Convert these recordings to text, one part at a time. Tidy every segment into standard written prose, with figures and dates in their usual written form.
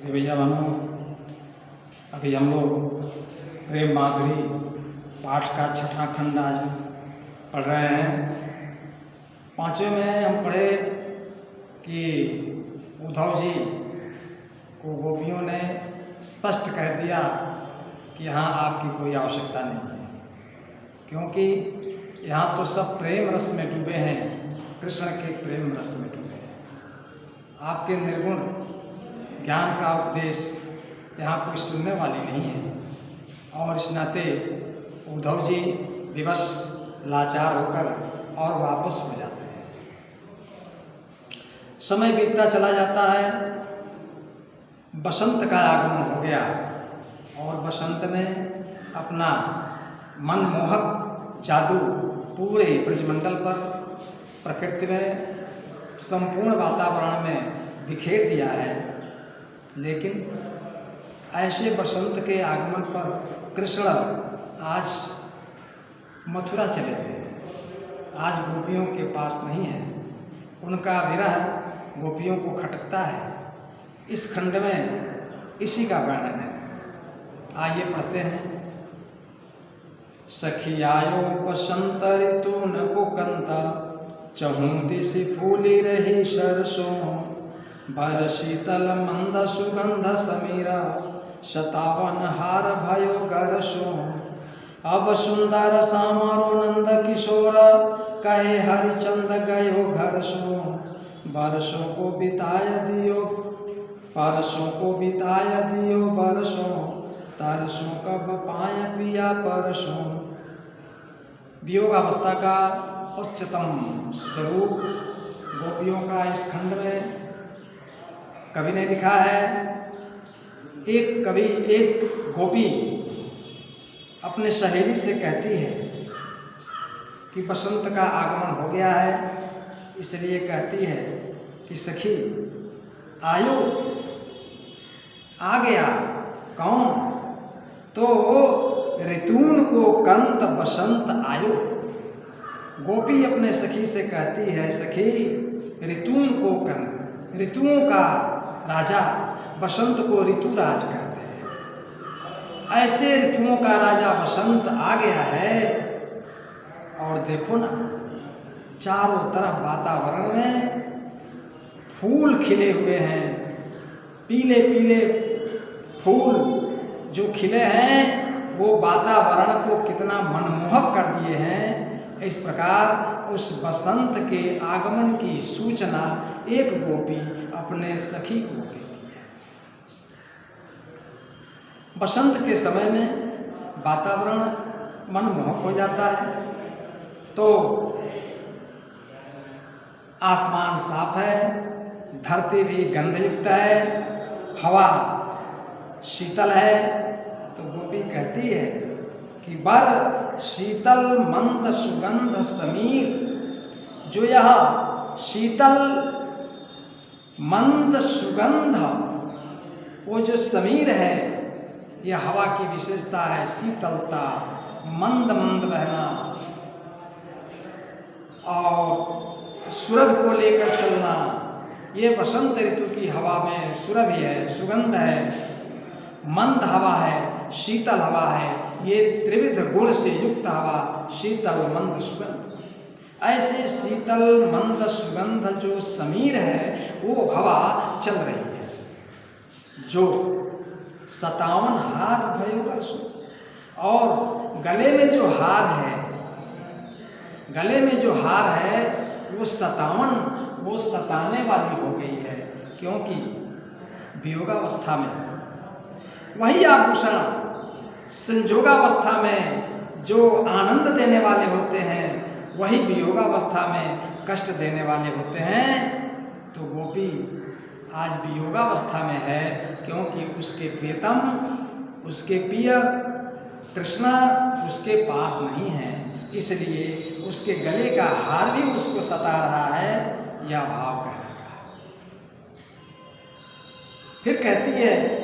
जी भैया बनो, अभी हम लोग प्रेम माधुरी पाठ का छठा खंड आज पढ़ रहे हैं। पांचवें में हम पढ़े कि उद्धव जी को गोपियों ने स्पष्ट कह दिया कि यहाँ आपकी कोई आवश्यकता नहीं है, क्योंकि यहाँ तो सब प्रेम रस में डूबे हैं, कृष्ण के प्रेम रस में डूबे हैं। आपके निर्गुण ज्ञान का उपदेश यहाँ कोई सुनने वाली नहीं है। और इस नाते उद्धव जी विवश लाचार होकर और वापस हो जाते हैं। समय बीतता चला जाता है, बसंत का आगमन हो गया और बसंत ने अपना मनमोहक जादू पूरे ब्रजमंडल पर, प्रकृति में, संपूर्ण वातावरण में बिखेर दिया है। लेकिन ऐसे बसंत के आगमन पर कृष्ण आज मथुरा चले गए, आज गोपियों के पास नहीं है। उनका विरह गोपियों को खटकता है। इस खंड में इसी का वर्णन है। आइए पढ़ते हैं। सखी आयो बसंत ऋतु न कुकंता, चहूँ दिशि फूली रही सरसों, बर शीतल मंद सुगंध समीरा, शतावन हार भयो गरसों। अब सुंदर सामरो नंद किशोर, कहे हरिचंद गयो घर सो। बरसों को बिताय दियो, परसों को बिताय दियो बरसों, तरसों कब पाय पिया परसों। वियोगावस्था का उच्चतम स्वरूप गोपियों का इस खंड में कवि ने लिखा है। एक गोपी अपने सहेली से कहती है कि बसंत का आगमन हो गया है, इसलिए कहती है कि सखी आयो, आ गया कौन? तो ऋतून को कंत बसंत आयो। गोपी अपने सखी से कहती है, सखी ऋतून को कंत, ऋतुओं का राजा, बसंत को ऋतुराज कहते हैं। ऐसे ऋतुओं का राजा बसंत आ गया है। और देखो ना, चारों तरफ वातावरण में फूल खिले हुए हैं, पीले पीले फूल जो खिले हैं वो वातावरण को कितना मनमोहक कर दिए हैं। इस प्रकार उस बसंत के आगमन की सूचना एक गोपी अपने सखी को देती है। बसंत के समय में वातावरण मनमोहक हो जाता है, तो आसमान साफ है, धरती भी गंधयुक्त है, हवा शीतल है। तो गोपी कहती है कि बर शीतल मंद सुगंध समीर, जो यह शीतल मंद सुगंध, वो जो समीर है, यह हवा की विशेषता है। शीतलता, मंद मंद बहना और सुरभि को लेकर चलना, ये बसंत ऋतु की हवा में सुरभि है, सुगंध है, मंद हवा है, शीतल हवा है। ये त्रिविध गुण से युक्त हवा, शीतल मंद सुगंध। ऐसे शीतल मंद सुगंध जो समीर है, वो हवा चल रही है। जो 57 हार भयो गरसों, और गले में जो हार है, गले में जो हार है वो 57, वो सताने वाली हो गई है, क्योंकि वियोगावस्था में वही आभूषण संजोगावस्था में जो आनंद देने वाले होते हैं, वही वियोगावस्था में कष्ट देने वाले होते हैं। तो गोपी आज वियोगावस्था में है, क्योंकि उसके प्रियतम, उसके प्रिय कृष्णा उसके पास नहीं है, इसलिए उसके गले का हार भी उसको सता रहा है। यह भाव कहने का। फिर कहती है,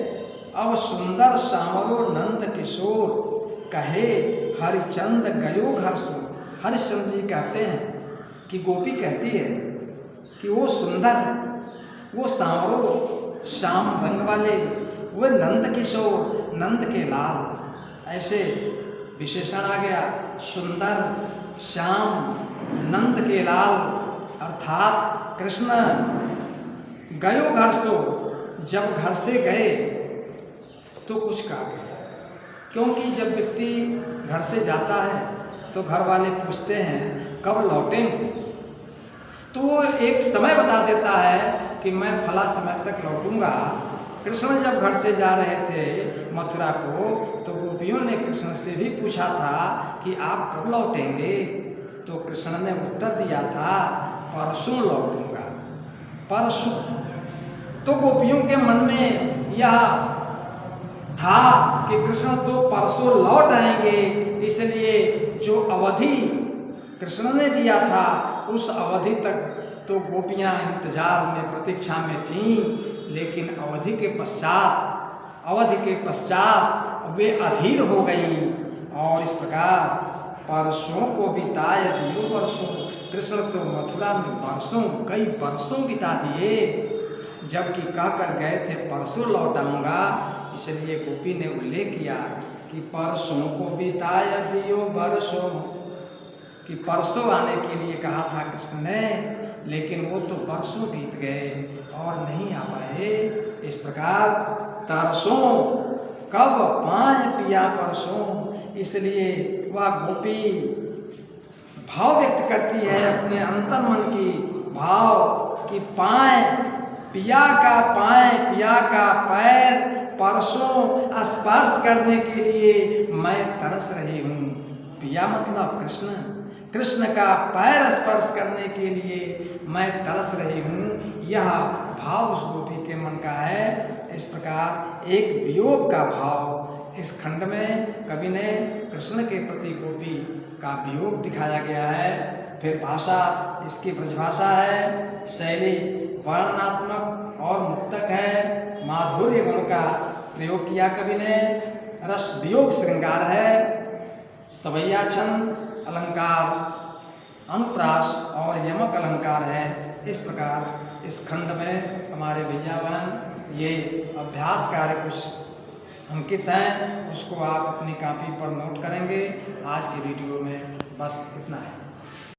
अब सुंदर सामरो नंद किशोर, कहे हरिचंद गयो घर सो। हरिश्चंद्र जी कहते हैं कि गोपी कहती है कि वो सुंदर, वो सांवरो श्याम रंग वाले, वे नंद किशोर, नंद के लाल। ऐसे विशेषण आ गया सुंदर, श्याम, नंद के लाल, अर्थात कृष्ण गयो घर सो, जब घर से गए तो कुछ कहा गया। क्योंकि जब व्यक्ति घर से जाता है तो घर वाले पूछते हैं कब लौटेंगे, तो वो एक समय बता देता है कि मैं फला समय तक लौटूंगा। कृष्ण जब घर से जा रहे थे मथुरा को, तो गोपियों ने कृष्ण से भी पूछा था कि आप कब लौटेंगे, तो कृष्ण ने उत्तर दिया था परसों लौटूंगा, परसों। तो गोपियों के मन में यह था कि कृष्ण तो परसों लौट आएंगे, इसलिए जो अवधि कृष्ण ने दिया था उस अवधि तक तो गोपियां इंतजार में, प्रतीक्षा में थीं। लेकिन अवधि के पश्चात वे अधीर हो गईं और इस प्रकार परसों को बिताए दियो वर्षों। कृष्ण तो मथुरा में वर्षों, कई वर्षों बिता दिए, जबकि कहकर गए थे परसों लौट आऊंगा। इसलिए गोपी ने उल्लेख किया कि परसों को बिताए दियो वर्षों, कि परसों आने के लिए कहा था कृष्ण ने, लेकिन वो तो वर्षों बीत गए और नहीं आ पाए। इस प्रकार तरसों कब पाए पिया परसों, इसलिए वह गोपी भाव व्यक्त करती है अपने अंतर मन की भाव कि पाए पिया का पैर परसों स्पर्श करने के लिए मैं तरस रही हूँ। पिया मतलब कृष्ण, कृष्ण का पैर स्पर्श करने के लिए मैं तरस रही हूँ। यह भाव उस गोपी के मन का है। इस प्रकार एक वियोग का भाव इस खंड में कवि ने कृष्ण के प्रति गोपी का वियोग दिखाया गया है। फिर भाषा इसकी ब्रजभाषा है, शैली वर्णनात्मक और मुक्तक है, माधुर्य गुण का प्रयोग किया कवि ने, रस वियोग श्रृंगार है, सवैया छंद, अलंकार, अनुप्रास और यमक अलंकार है। इस प्रकार इस खंड में हमारे भैया बहन ये अभ्यास कार्य कुछ अंकित हैं, उसको आप अपनी कॉपी पर नोट करेंगे। आज की वीडियो में बस इतना है।